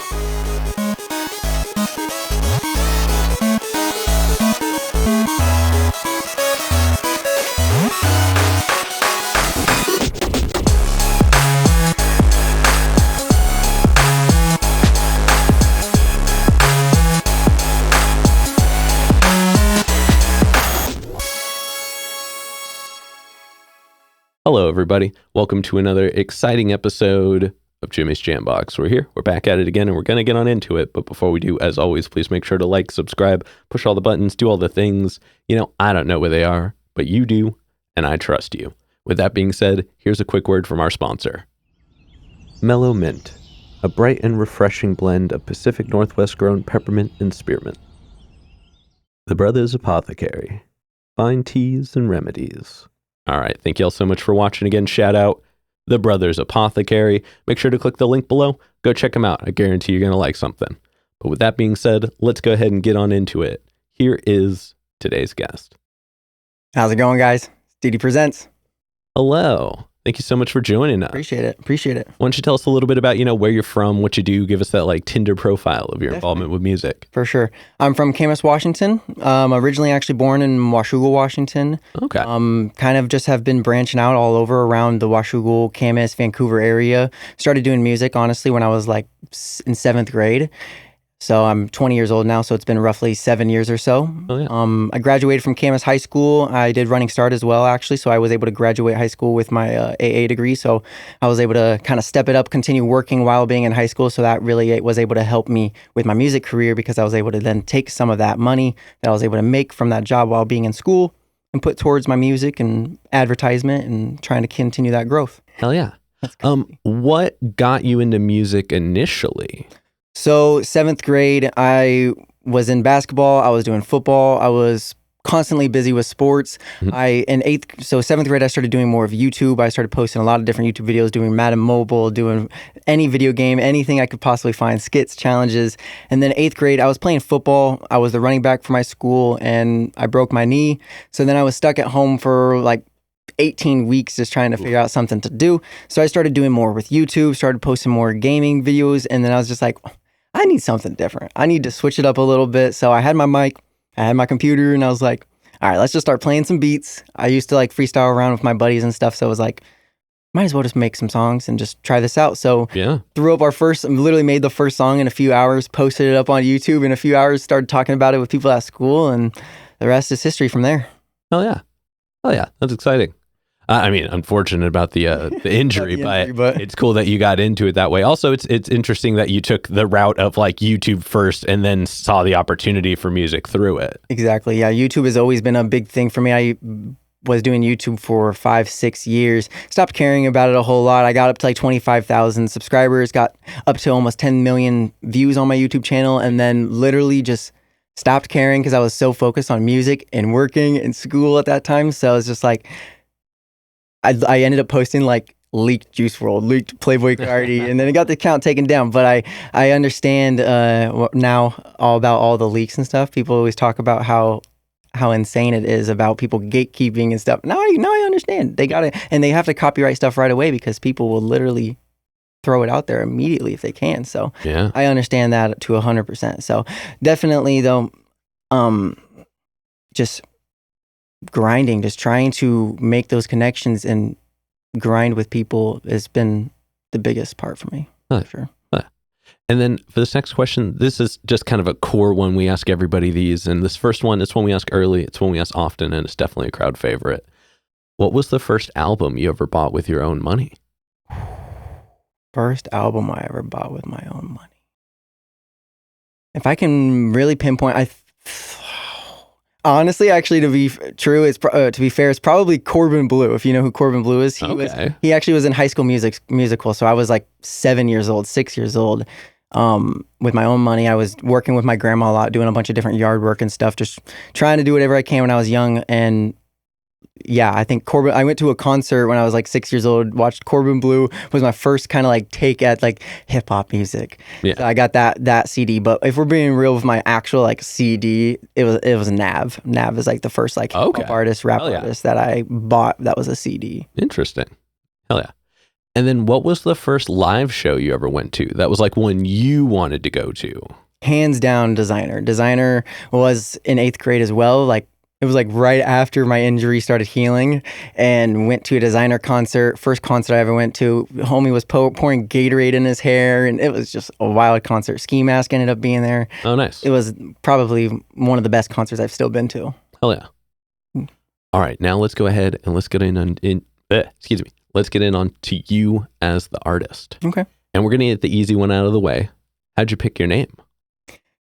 Hello, everybody. Welcome to another exciting episode of Jimmy's JamBox. We're here. We're back at it again, and we're going to get on into it. But before we do, as always, please make sure to like, subscribe, push all the buttons, do all the things. You know, I don't know where they are, but you do, and I trust you. With that being said, here's a quick word from our sponsor. Mellow Mint, a bright and refreshing blend of Pacific Northwest grown peppermint and spearmint. The Brothers Apothecary, fine teas and remedies. All right, thank you all so much for watching again. Shout out The Brothers Apothecary. Make sure to click the link below. Go check them out. I guarantee you're going to like something. But with that being said, let's go ahead and get on into it. Here is today's guest. How's it going, guys? DDPresents. Hello. Thank you so much for joining us. Appreciate it. Why don't you tell us a little bit about, where you're from, what you do, give us that Tinder profile of your involvement with music. For sure. I'm from Camas, Washington. Originally actually born in Washougal, Washington. Okay. Kind of just have been branching out all over around the Washougal, Camas, Vancouver area. Started doing music, honestly, when I was in 7th grade. So I'm 20 years old now, so it's been roughly 7 years or so. Oh, yeah. I graduated from Camas High School. I did Running Start as well, actually, so I was able to graduate high school with my AA degree. So I was able to kind of step it up, continue working while being in high school. So that really was able to help me with my music career because I was able to then take some of that money that I was able to make from that job while being in school and put towards my music and advertisement and trying to continue that growth. Hell yeah. What got you into music initially? So 7th grade, I was in basketball. I was doing football. I was constantly busy with sports. Mm-hmm. So 7th grade, I started doing more of YouTube. I started posting a lot of different YouTube videos, doing Madden Mobile, doing any video game, anything I could possibly find, skits, challenges. And then 8th grade, I was playing football. I was the running back for my school, and I broke my knee. So then I was stuck at home for 18 weeks just trying to figure out something to do. So I started doing more with YouTube, started posting more gaming videos, and then I was just like, I need something different. I need to switch it up a little bit. So I had my mic, I had my computer, and I was like, all right, let's just start playing some beats. I used to freestyle around with my buddies and stuff. So I was like, might as well just make some songs and just try this out. So threw up literally made the first song in a few hours, posted it up on YouTube in a few hours, started talking about it with people at school, and the rest is history from there. Oh yeah. That's exciting. Unfortunate about the injury, but it's cool that you got into it that way. Also, it's interesting that you took the route of YouTube first and then saw the opportunity for music through it. Exactly. Yeah. YouTube has always been a big thing for me. I was doing YouTube for 5-6 years, stopped caring about it a whole lot. I got up to 25,000 subscribers, got up to almost 10 million views on my YouTube channel, and then literally just stopped caring because I was so focused on music and working and school at that time. So I was just I ended up posting leaked Juice WRLD, leaked Playboy Cardi, and then it got the account taken down. But I understand now all about all the leaks and stuff. People always talk about how insane it is about people gatekeeping and stuff. Now I understand. They got it, and they have to copyright stuff right away because people will literally throw it out there immediately if they can. So yeah, I understand that to 100%. So definitely though, just grinding, just trying to make those connections and grind with people has been the biggest part for me. For sure. And then for this next question, this is just kind of a core one. We ask everybody these, and this first one, it's one we ask early, it's one we ask often, and it's definitely a crowd favorite. What was the first album you ever bought with your own money? First album I ever bought with my own money. If I can really pinpoint, honestly, actually, to be true, to be fair, it's probably Corbin Bleu. If you know who Corbin Bleu is, he actually was in High School Musical. So I was 6 years old. With my own money, I was working with my grandma a lot, doing a bunch of different yard work and stuff, just trying to do whatever I can when I was young. And yeah, I think I went to a concert when I was 6 years old, watched Corbin Bleu, was my first kind of take at hip hop music. Yeah. So I got that CD. But if we're being real with my actual CD, it was Nav. Nav is the first hip hop artist, rap artist that I bought that was a CD. Interesting. Hell yeah. And then what was the first live show you ever went to that was like one you wanted to go to? Hands down, Designer. Designer was in 8th grade as well. Like, it was like right after my injury started healing, and went to a Designer concert. First concert I ever went to. Homie was pouring Gatorade in his hair, and it was just a wild concert. Ski Mask ended up being there. Oh, nice. It was probably one of the best concerts I've still been to. Hell yeah. All right, now let's go ahead and let's get Let's get in on to you as the artist. Okay. And we're going to get the easy one out of the way. How'd you pick your name?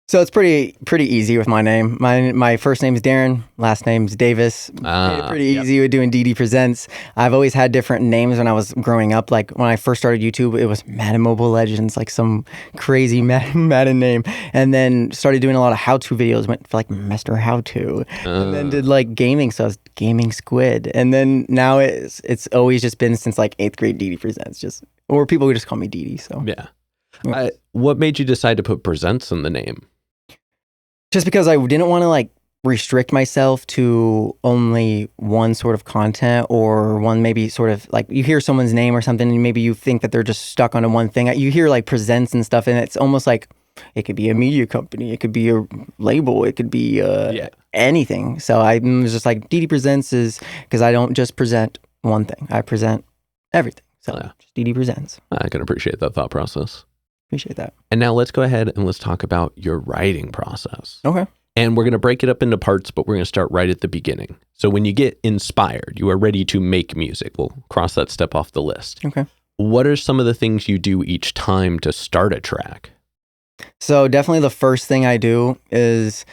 So it's pretty easy with my name. My first name's Darren, last name's Davis. Made it pretty easy with doing DDPresents. I've always had different names when I was growing up. Like when I first started YouTube, it was Madden Mobile Legends, like some crazy Madden name. And then started doing a lot of how-to videos, went for like Mr. How-To. And then did like gaming, so I was Gaming Squid. And then now it's always just been since like 8th grade DDPresents, or people would just call me DD. So yeah. What made you decide to put presents in the name? Just because I didn't want to like restrict myself to only one sort of content, or one maybe sort of like you hear someone's name or something and maybe you think that they're just stuck onto one thing. You hear like presents and stuff, and it's almost like it could be a media company, it could be a label, it could be anything. So I was just like, DD Presents is because I don't just present one thing, I present everything. So just DD Presents. I can appreciate that thought process. Appreciate that. And now let's go ahead and let's talk about your writing process. Okay. And we're going to break it up into parts, but we're going to start right at the beginning. So when you get inspired, you are ready to make music. We'll cross that step off the list. Okay. What are some of the things you do each time to start a track? So definitely the first thing I do is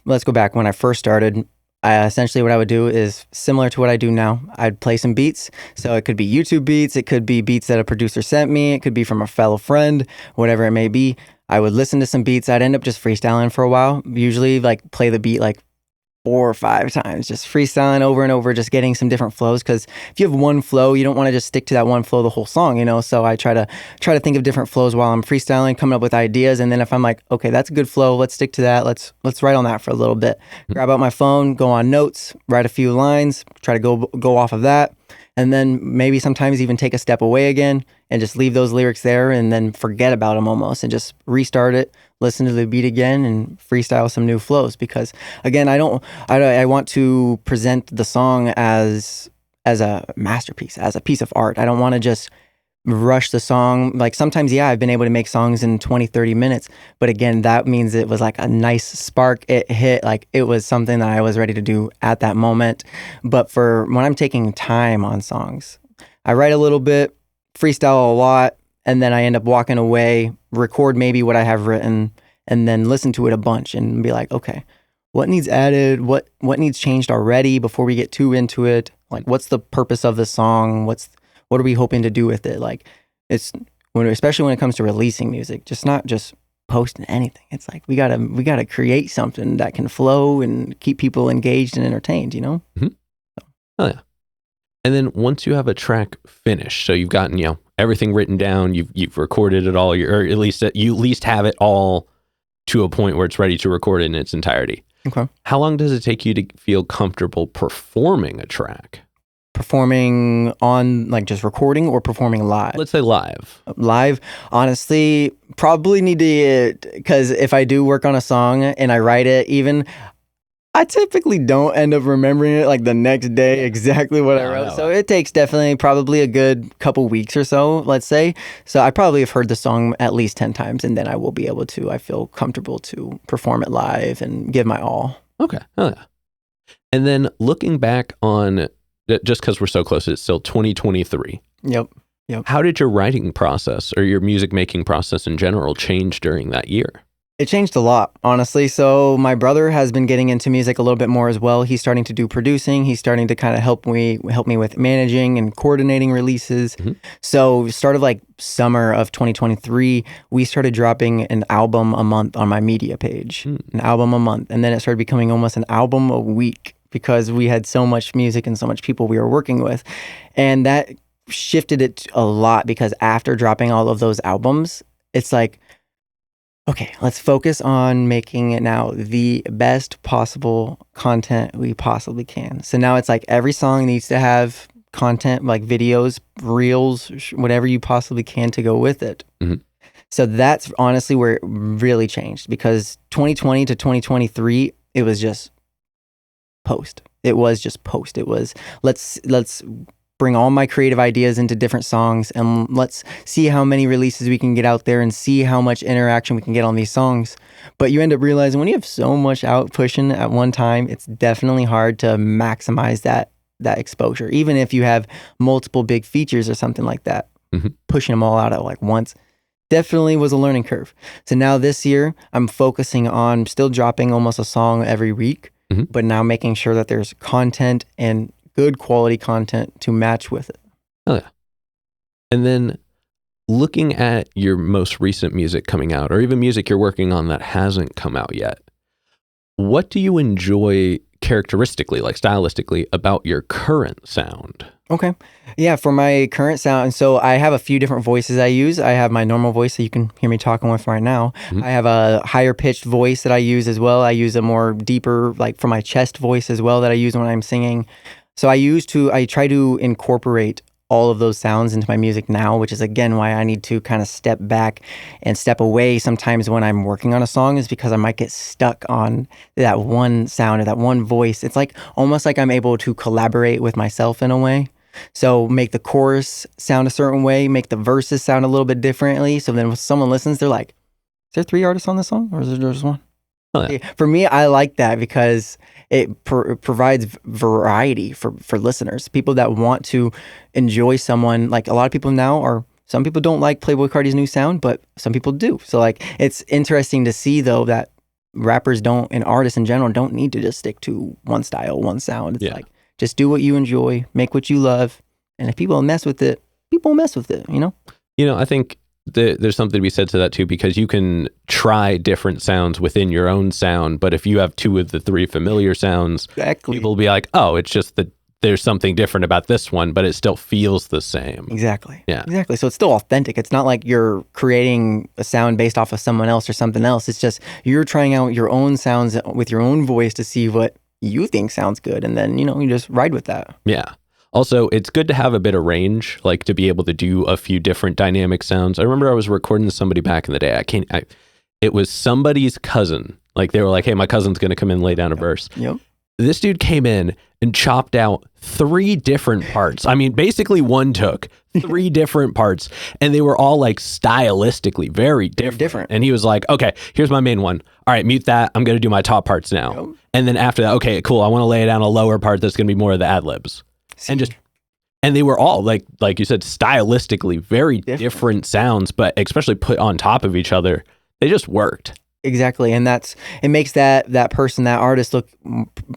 let's go back when I first started. Essentially what I would do is similar to what I do now. I'd play some beats. So it could be YouTube beats. It could be beats that a producer sent me. It could be from a fellow friend, whatever it may be. I would listen to some beats. I'd end up just freestyling for a while. Usually like play the beat like 4 or 5 times, just freestyling over and over, just getting some different flows. Because if you have one flow, you don't want to just stick to that one flow the whole song, you know? So I try to think of different flows while I'm freestyling, coming up with ideas. And then if I'm like, okay, that's a good flow, let's stick to that. Let's write on that for a little bit. Grab out my phone, go on notes, write a few lines, try to go off of that. And then maybe sometimes even take a step away again and just leave those lyrics there and then forget about them almost and just restart it, listen to the beat again and freestyle some new flows. Because again, I want to present the song as a masterpiece, as a piece of art. I don't want to just rush the song. Like sometimes, I've been able to make songs in 20, 30 minutes. But again, that means it was like a nice spark. It hit, like it was something that I was ready to do at that moment. But for when I'm taking time on songs, I write a little bit, freestyle a lot, and then I end up walking away, record maybe what I have written, and then listen to it a bunch and be like, okay, what needs added? What needs changed already before we get too into it? Like, what's the purpose of the song? What are we hoping to do with it? Like, especially when it comes to releasing music, not just posting anything. It's like we gotta create something that can flow and keep people engaged and entertained. You know? Mm-hmm. Oh yeah. And then once you have a track finished, so you've gotten everything written down, you've recorded it all, or at least have it all to a point where it's ready to record in its entirety. Okay. How long does it take you to feel comfortable performing a track? Performing on like just recording or performing live? Let's say live. Live, honestly, probably need to, because if I do work on a song and I write it, I typically don't end up remembering it like the next day exactly what I wrote. So it takes definitely probably a good couple weeks or so, let's say. So I probably have heard the song at least 10 times, and then I will be able to, I feel comfortable to perform it live and give my all. Okay. Oh yeah. And then looking back on, just because we're so close, it's still 2023. Yep. How did your writing process or your music making process in general change during that year? It changed a lot, honestly. So my brother has been getting into music a little bit more as well. He's starting to do producing. He's starting to kind of help me with managing and coordinating releases. Mm-hmm. So start of like summer of 2023, we started dropping an album a month on my media page, an album a month. And then it started becoming almost an album a week because we had so much music and so much people we were working with. And that shifted it a lot because after dropping all of those albums, it's like, okay, let's focus on making it now the best possible content we possibly can. So now it's like every song needs to have content, like videos, reels, whatever you possibly can to go with it. Mhm. So that's honestly where it really changed, because 2020 to 2023, it was just post. It was just post. It was let's bring all my creative ideas into different songs, and let's see how many releases we can get out there and see how much interaction we can get on these songs. But you end up realizing when you have so much out pushing at one time, it's definitely hard to maximize that exposure. Even if you have multiple big features or something like that, pushing them all out at like once definitely was a learning curve. So now this year, I'm focusing on still dropping almost a song every week, but now making sure that there's content and good quality content to match with it. Oh yeah. And then looking at your most recent music coming out, or even music you're working on that hasn't come out yet, what do you enjoy characteristically, like stylistically, about your current sound? Okay. Yeah, for my current sound, so I have a few different voices I use. I have my normal voice that you can hear me talking with right now. I have a higher pitched voice that I use as well. I use a more deeper, like for my chest voice as well, that I use when I'm singing. So I try to incorporate all of those sounds into my music now, which is again why I need to kind of step back and step away sometimes when I'm working on a song, is because I might get stuck on that one sound or that one voice. It's like almost like I'm able to collaborate with myself in a way. So make the chorus sound a certain way, make the verses sound a little bit differently. So then when someone listens, they're like, is there 3 artists on this song, or is there just one? Oh, yeah. For me, I like that because it provides variety for listeners, people that want to enjoy someone. Like a lot of people now are, some people don't like Playboi Carti's new sound, but some people do. So like, it's interesting to see though that rappers don't, and artists in general, don't need to just stick to one style, one sound. It's like, just do what you enjoy, make what you love, and if people mess with it, people mess with it, you know? You know, I think there's something to be said to that too, because you can try different sounds within your own sound, but if you have 2 of the 3 familiar sounds, people will be like, oh, it's just that there's something different about this one, but it still feels the same. Exactly. Yeah. Exactly. So it's still authentic. It's not like you're creating a sound based off of someone else or something else. It's just you're trying out your own sounds with your own voice to see what you think sounds good, and then, you know, you just ride with that. Yeah. Also, it's good to have a bit of range, like to be able to do a few different dynamic sounds. I remember I was recording somebody back in the day. It was somebody's cousin. Like they were like, hey, my cousin's going to come in and lay down a verse. Yep. This dude came in and chopped out 3 different parts. I mean, basically one took 3 different parts, and they were all like stylistically very different. And he was like, okay, here's my main one. All right, mute that. I'm going to do my top parts now. Yep. And then after that, okay, cool. I want to lay down a lower part that's going to be more of the ad-libs. And they were all like you said, stylistically very different sounds, but especially put on top of each other, they just worked. Exactly. And it makes that person, that artist look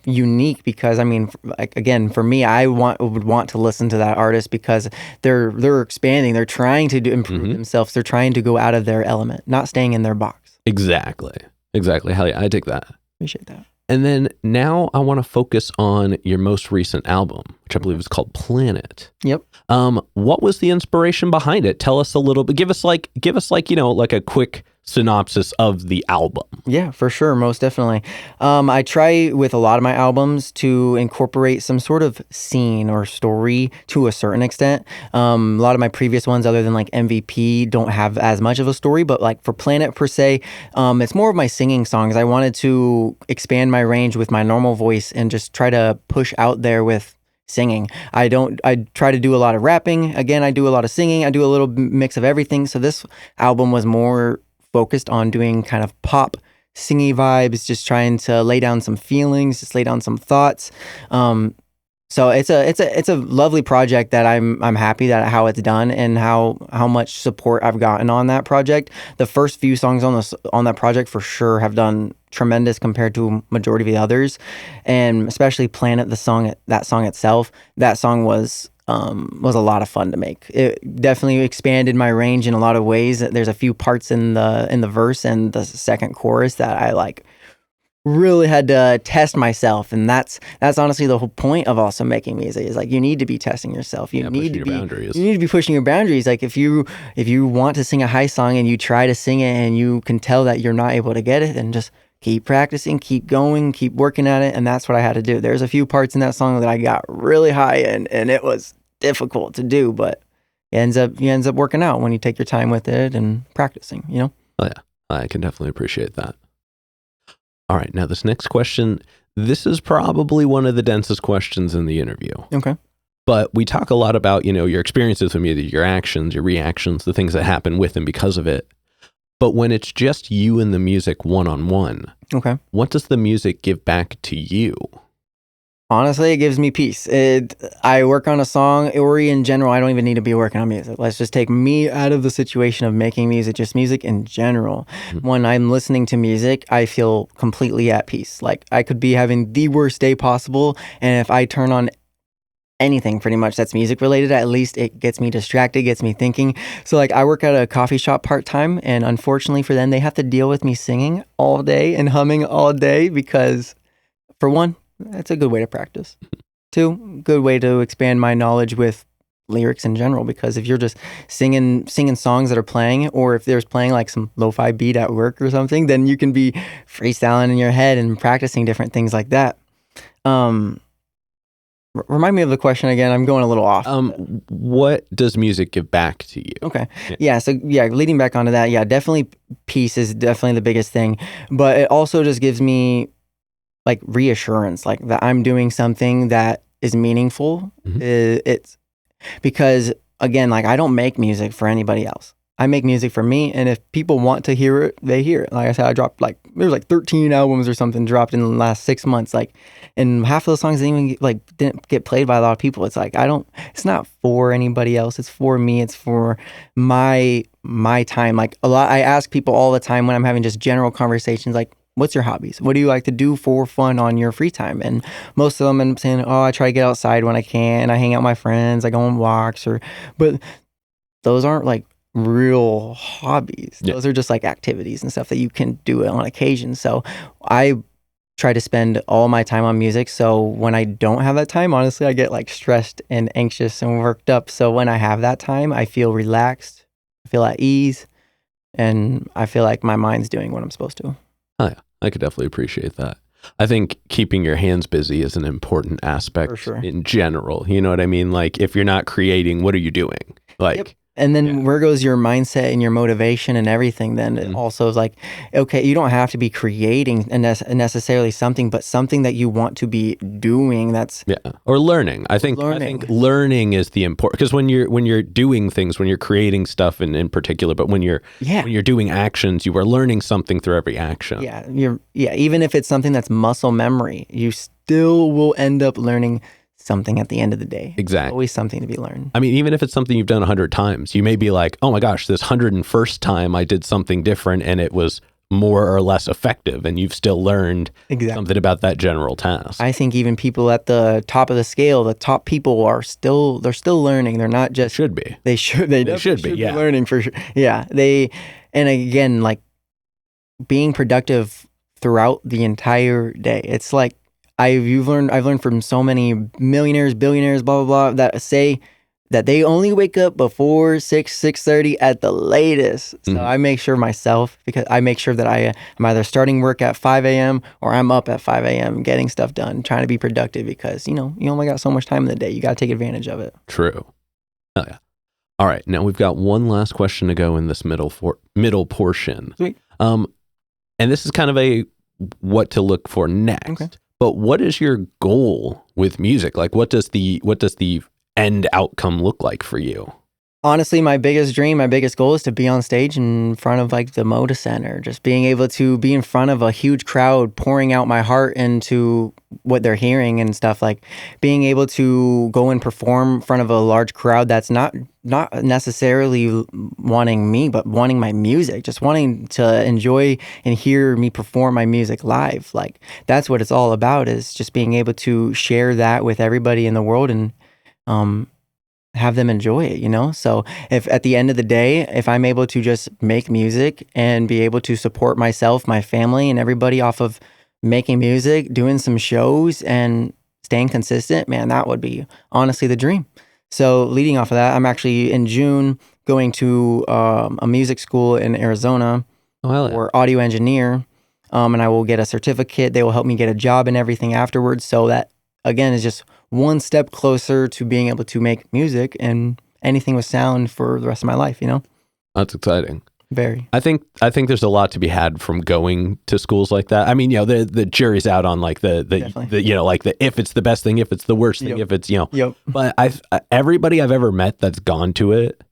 unique, because I mean, like, again, for me, I would want to listen to that artist because they're expanding, they're trying to improve themselves, they're trying to go out of their element, not staying in their box. Exactly. Hell yeah, I dig that. Appreciate that. And then now I want to focus on your most recent album, which I believe is called Planet. Yep. What was the inspiration behind it? Tell us a little bit. Give us like, you know, like a quick synopsis of the album. Yeah, for sure. Most definitely. I try with a lot of my albums to incorporate some sort of scene or story to a certain extent. A lot of my previous ones, other than like MVP, don't have as much of a story, but like for Planet per se, it's more of my singing songs. I wanted to expand my range with my normal voice and just try to push out there with singing. I try to do a lot of rapping. Again, I do a lot of singing. I do a little mix of everything. So this album was more focused on doing kind of pop singy vibes, just trying to lay down some feelings, just lay down some thoughts. So it's a lovely project that I'm happy that how it's done and how much support I've gotten on that project. The first few songs on that project for sure have done tremendous compared to majority of the others, and especially Planet, that song itself. That song was a lot of fun to make. It definitely expanded my range in a lot of ways. There's a few parts in the verse and the second chorus that I like really had to test myself, and that's honestly the whole point of also making music, is like you need to be testing yourself. You need to be pushing your boundaries. Like if you want to sing a high song and you try to sing it and you can tell that you're not able to get it, then just keep practicing, keep going, keep working at it. And that's what I had to do. There's a few parts in that song that I got really high in, and it was difficult to do, but it ends up working out when you take your time with it and practicing, you know? Oh yeah, I can definitely appreciate that. All right, now this next question, this is probably one of the densest questions in the interview. Okay. But we talk a lot about, your experiences with music, your actions, your reactions, the things that happen with and because of it. But when it's just you and the music one-on-one, Okay. what does the music give back to you? Honestly, it gives me peace. I work on a song, or in general, I don't even need to be working on music. Let's just take me out of the situation of making music, just music in general. Mm-hmm. When I'm listening to music, I feel completely at peace. Like I could be having the worst day possible, and if I turn on anything pretty much that's music related, at least it gets me distracted, gets me thinking. So like I work at a coffee shop part-time, and unfortunately for them, they have to deal with me singing all day and humming all day because, for one, that's a good way to practice. Two, good way to expand my knowledge with lyrics in general, because if you're just singing songs that are playing, or if there's playing like some lo-fi beat at work or something, then you can be freestyling in your head and practicing different things like that. Remind me of the question again. I'm going a little off. What does music give back to you? Okay. Yeah. So yeah, leading back onto that, yeah, definitely peace is definitely the biggest thing. But it also just gives me like reassurance, like that I'm doing something that is meaningful. Mm-hmm. It's because, again, like I don't make music for anybody else. I make music for me, and if people want to hear it, they hear it. Like I said, I dropped there's like 13 albums or something dropped in the last 6 months, like, and half of those songs didn't get played by a lot of people. It's like it's not for anybody else. It's for me. It's for my time. Like I ask people all the time when I'm having just general conversations, like, what's your hobbies? What do you like to do for fun on your free time? And most of them end up saying, oh, I try to get outside when I can. I hang out with my friends. I go on walks, but those aren't like real hobbies. Yeah. Those are just like activities and stuff that you can do on occasion. So I try to spend all my time on music. So when I don't have that time, honestly, I get like stressed and anxious and worked up. So when I have that time, I feel relaxed, I feel at ease, and I feel like my mind's doing what I'm supposed to. Oh yeah, I could definitely appreciate that. I think keeping your hands busy is an important aspect For sure. in general. You know what I mean? Like if you're not creating, what are you doing? Like, yep. And then where goes your mindset and your motivation and everything? Then it also is like, okay, you don't have to be creating necessarily something, but something that you want to be doing. That's or learning. I think learning is the important, because when you're doing things, when you're creating stuff in particular, but when you're doing actions, you are learning something through every action. Even if it's something that's muscle memory, you still will end up learning something at the end of the day. Exactly. Always something to be learned. I mean, even if it's something you've done 100 times, you may be like, oh my gosh, this 101st time I did something different and it was more or less effective, and you've still learned something about that general task. I think even people at the top of the scale, the top people they're still learning. They're not just should be. They should be learning for sure. Yeah. And again, like being productive throughout the entire day. It's like I've learned from so many millionaires, billionaires, blah, blah, blah, that say that they only wake up before 6:30 at the latest. So I make sure because I make sure that I'm either starting work at 5 a.m. or I'm up at 5 a.m. getting stuff done, trying to be productive, because, you only got so much time in the day. You got to take advantage of it. True. Oh, yeah. All right. Now we've got one last question to go in this middle portion. Sweet. And this is kind of a what to look for next. Okay. But what is your goal with music? Like, what does the end outcome look like for you? Honestly, my biggest dream, my biggest goal is to be on stage in front of like the Moda Center, just being able to be in front of a huge crowd, pouring out my heart into what they're hearing and stuff, like being able to go and perform in front of a large crowd that's not necessarily wanting me, but wanting my music, just wanting to enjoy and hear me perform my music live. Like that's what it's all about, is just being able to share that with everybody in the world and have them enjoy it, So if at the end of the day, if I'm able to just make music and be able to support myself, my family, and everybody off of making music, doing some shows and staying consistent, man, that would be honestly the dream. So leading off of that, I'm actually in June going to a music school in Arizona for audio engineer. And I will get a certificate. They will help me get a job and everything afterwards. So that, again, is just one step closer to being able to make music and anything with sound for the rest of my life, you know? That's exciting. Very. I think there's a lot to be had from going to schools like that. I mean, you know, the jury's out on like the you know, like the if it's the best thing, if it's the worst thing, if it's, you know. But everybody I've ever met that's gone to it,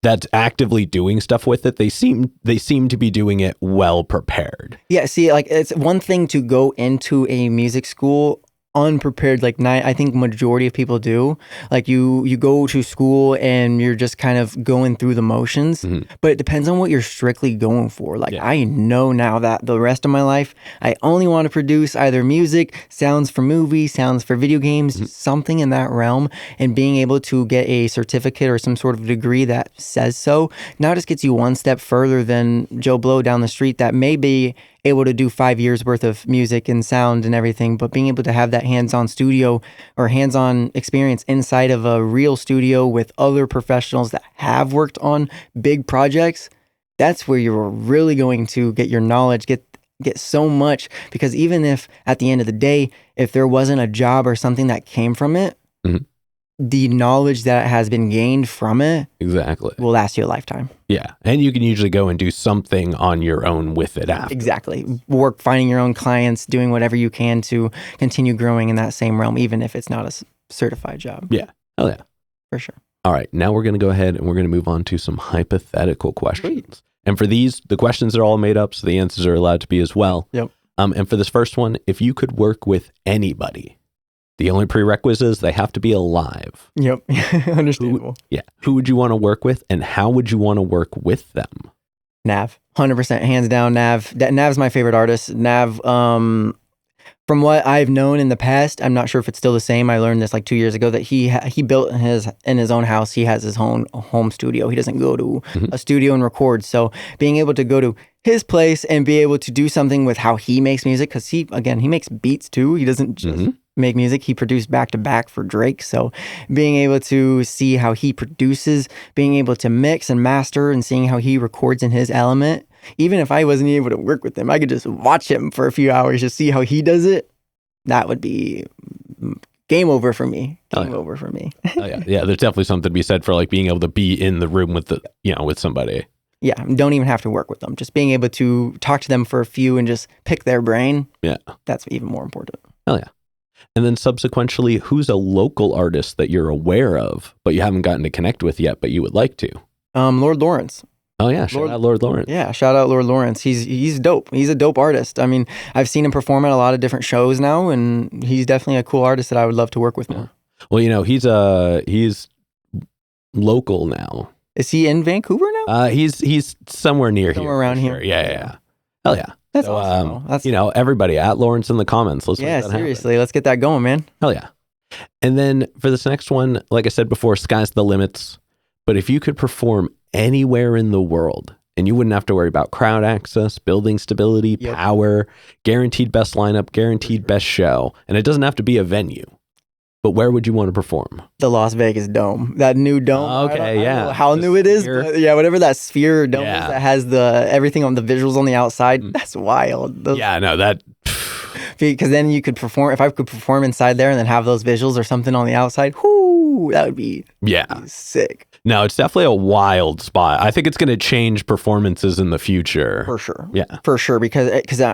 that's actively doing stuff with it, they seem to be doing it well prepared. Yeah, see, like it's one thing to go into a music school unprepared, like I think majority of people do. Like you go to school and you're just kind of going through the motions, but it depends on what you're strictly going for. Like I know now that the rest of my life, I only want to produce either music, sounds for movies, sounds for video games, something in that realm, and being able to get a certificate or some sort of degree that says so now just gets you one step further than Joe Blow down the street that may be able to do 5 years worth of music and sound and everything, but being able to have that hands-on studio or hands-on experience inside of a real studio with other professionals that have worked on big projects, that's where you're really going to get your knowledge, get so much, because even if at the end of the day, if there wasn't a job or something that came from it, the knowledge that has been gained from it will last you a lifetime. Yeah. And you can usually go and do something on your own with it after. Exactly. Finding your own clients, doing whatever you can to continue growing in that same realm, even if it's not a certified job. Yeah. Hell yeah. For sure. All right. Now we're going to go ahead and we're going to move on to some hypothetical questions. Sweet. And for these, the questions are all made up, so the answers are allowed to be as well. Yep. And for this first one, if you could work with anybody, the only prerequisite is they have to be alive. Yep. Understandable. Who would you want to work with, and how would you want to work with them? Nav. 100%. Hands down, Nav. Nav's my favorite artist. Nav, from what I've known in the past, I'm not sure if it's still the same. I learned this like 2 years ago that he built in his own house. He has his own home studio. He doesn't go to a studio and record. So being able to go to his place and be able to do something with how he makes music, because he makes beats too. He doesn't just make music. He produced back to back for Drake. So being able to see how he produces, being able to mix and master, and seeing how he records in his element, even if I wasn't able to work with him, I could just watch him for a few hours to see how he does it. That would be game over for me. Game over for me. Yeah. There's definitely something to be said for like being able to be in the room with with somebody. Yeah, don't even have to work with them. Just being able to talk to them for a few and just pick their brain. Yeah. That's even more important. Hell yeah. And then subsequently, who's a local artist that you're aware of, but you haven't gotten to connect with yet, but you would like to? Lord Lawrence. Oh yeah, shout out Lord Lawrence. Yeah, shout out Lord Lawrence. He's dope. He's a dope artist. I mean, I've seen him perform at a lot of different shows now, and he's definitely a cool artist that I would love to work with more. Well, you know, he's local now. Is he in Vancouver now? He's somewhere near here. Somewhere around here. Sure. Yeah. Hell yeah. That's awesome. That's, everybody at Lawrence in the comments. Let's seriously, let's get that going, man. Hell yeah. And then for this next one, like I said before, sky's the limits. But if you could perform anywhere in the world and you wouldn't have to worry about crowd access, building stability, power, guaranteed best lineup, guaranteed best show, and it doesn't have to be a venue. But where would you want to perform? The Las Vegas Dome. That new dome. Okay, I don't know how new it is, but whatever that sphere dome is that has everything on the visuals on the outside, that's wild. Because then you could perform, if I could perform inside there and then have those visuals or something on the outside, that would be sick. No, it's definitely a wild spot. I think it's going to change performances in the future. For sure. Yeah. For sure, because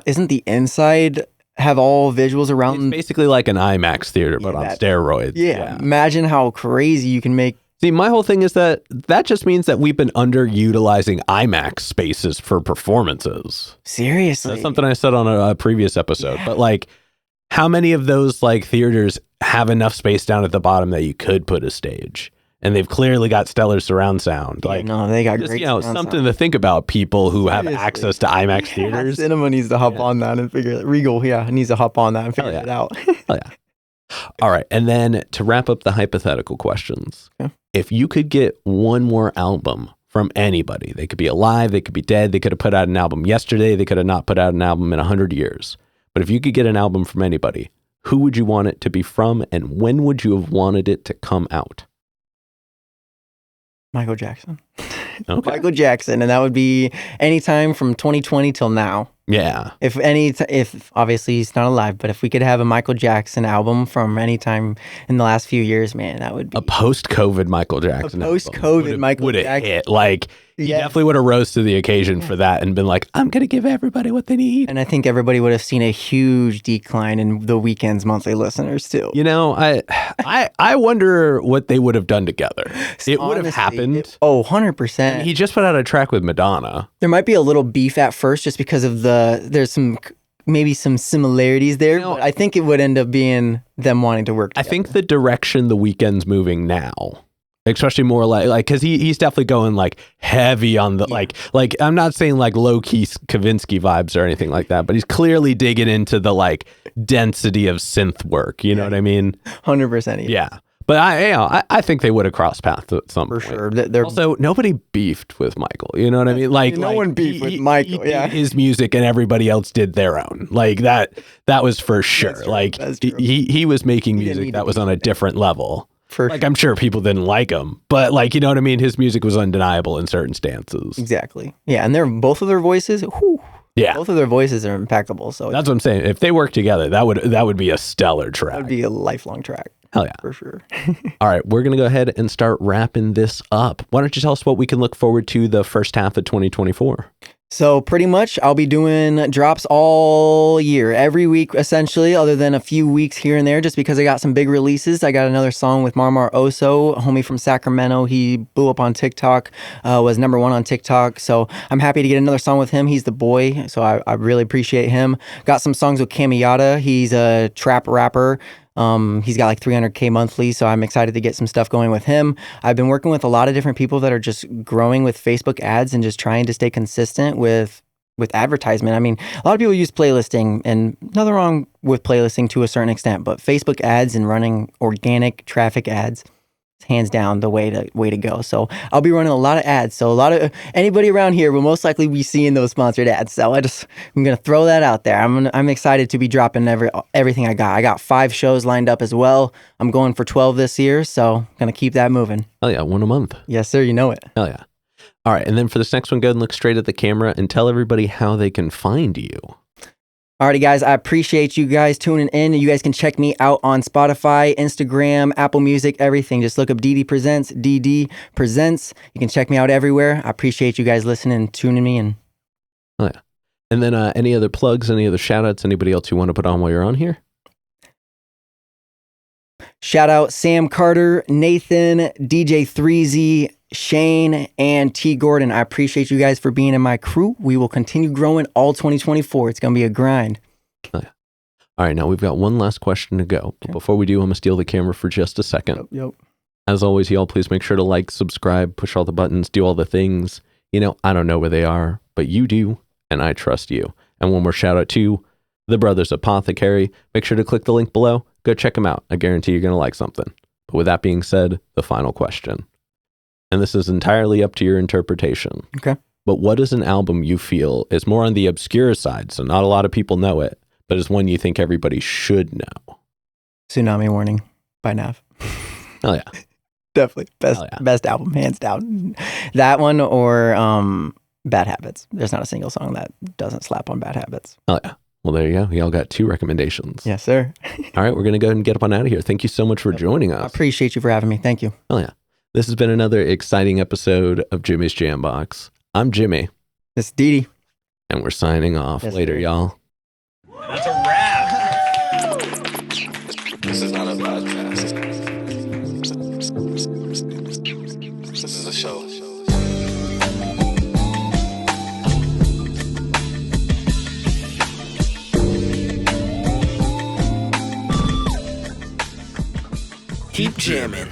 isn't the inside have all visuals around? It's basically like an IMAX theater, but on steroids. Yeah. Imagine how crazy you can make. See, my whole thing is that just means that we've been underutilizing IMAX spaces for performances. Seriously. That's something I said on a previous episode. Yeah. But like, how many of those like theaters have enough space down at the bottom that you could put a stage? And they've clearly got stellar surround sound. Like, no, they got great surround something sound. To think about. People who have access to IMAX theaters. Cinema needs to hop on that and figure it. Regal, needs to hop on that and figure it out. Hell yeah. All right, and then to wrap up the hypothetical questions, if you could get one more album from anybody, they could be alive, they could be dead, they could have put out an album yesterday, they could have not put out an album in 100 years. But if you could get an album from anybody, who would you want it to be from, and when would you have wanted it to come out? Michael Jackson. Okay. Michael Jackson, and that would be anytime from 2020 till now. Yeah. If obviously he's not alive, but if we could have a Michael Jackson album from any time in the last few years, man, that would be a post-COVID Michael Jackson. Post-COVID Michael would Jackson. Hit. Like, he definitely would have rose to the occasion for that and been like, I'm going to give everybody what they need. And I think everybody would have seen a huge decline in The Weeknd's monthly listeners too. You know, I wonder what they would have done together. It would have happened. 100%. He just put out a track with Madonna. There might be a little beef at first just because of there's maybe some similarities there. But I think it would end up being them wanting to work together. I think the direction The Weeknd's moving now, especially more like because he's definitely going like heavy on the like I'm not saying like low key Kavinsky vibes or anything like that, but he's clearly digging into the like density of synth work. You know what I mean? 100%. Yeah. But I think they would have crossed paths at some point. For sure. Also, nobody beefed with Michael. You know what I mean? Like no one beefed with Michael. He did his music, and everybody else did their own. Like that was for sure. Like he was making music that was on a different level. I'm sure people didn't like him, but like, you know what I mean? His music was undeniable in certain stances. Exactly. Yeah, and both of their voices. Whew, yeah, both of their voices are impeccable. So that's what I'm saying. If they work together, that would be a stellar track. That would be a lifelong track. Hell yeah. For sure. All right, we're going to go ahead and start wrapping this up. Why don't you tell us what we can look forward to the first half of 2024? So pretty much I'll be doing drops all year, every week essentially, other than a few weeks here and there, just because I got some big releases. I got another song with Marmar Oso, a homie from Sacramento. He blew up on TikTok, was #1 on TikTok. So I'm happy to get another song with him. He's the boy, so I really appreciate him. Got some songs with Camiyata. He's a trap rapper. He's got like 300K monthly, so I'm excited to get some stuff going with him. I've been working with a lot of different people that are just growing with Facebook ads and just trying to stay consistent with advertisement. I mean, a lot of people use playlisting, and nothing wrong with playlisting to a certain extent, but Facebook ads and running organic traffic ads, hands down the way to go. So I'll be running a lot of ads. So anybody around here will most likely be seeing those sponsored ads. So I'm gonna throw that out there. I'm excited to be dropping everything I got. I got 5 shows lined up as well. I'm going for 12 this year, so gonna keep that moving. Oh yeah, one a month. Yes, sir. You know it. Hell yeah. All right, and then for this next one, go ahead and look straight at the camera and tell everybody how they can find you. Alrighty, guys, I appreciate you guys tuning in. You guys can check me out on Spotify, Instagram, Apple Music, everything. Just look up DDPresents. You can check me out everywhere. I appreciate you guys listening and tuning me in. Oh, yeah. And then any other plugs, any other shout outs, anybody else you want to put on while you're on here? Shout out Sam Carter, Nathan, DJ 3Z, Shane, and T. Gordon. I appreciate you guys for being in my crew. We will continue growing all 2024. It's going to be a grind. Oh, yeah. All right, now we've got one last question to go. But before we do, I'm going to steal the camera for just a second. Yep. As always, y'all, please make sure to like, subscribe, push all the buttons, do all the things. You know, I don't know where they are, but you do, and I trust you. And one more shout out to the Brothers Apothecary. Make sure to click the link below. Go check them out. I guarantee you're going to like something. But with that being said, the final question. And this is entirely up to your interpretation. Okay. But what is an album you feel is more on the obscure side, so not a lot of people know it, but is one you think everybody should know? Tsunami Warning by Nav. Oh, yeah. Definitely. Best album, hands down. That one or Bad Habits. There's not a single song that doesn't slap on Bad Habits. Oh, yeah. Well, there you go. Y'all got 2 recommendations. Yes, sir. All right, we're going to go ahead and get up on out of here. Thank you so much for joining us. I appreciate you for having me. Thank you. Oh, yeah. This has been another exciting episode of Jimmy's JamBox. I'm Jimmy. This is Dee. And we're signing off. Yes, later, sir. y'all. That's a wrap. This is not a podcast. This is a show. Keep jamming.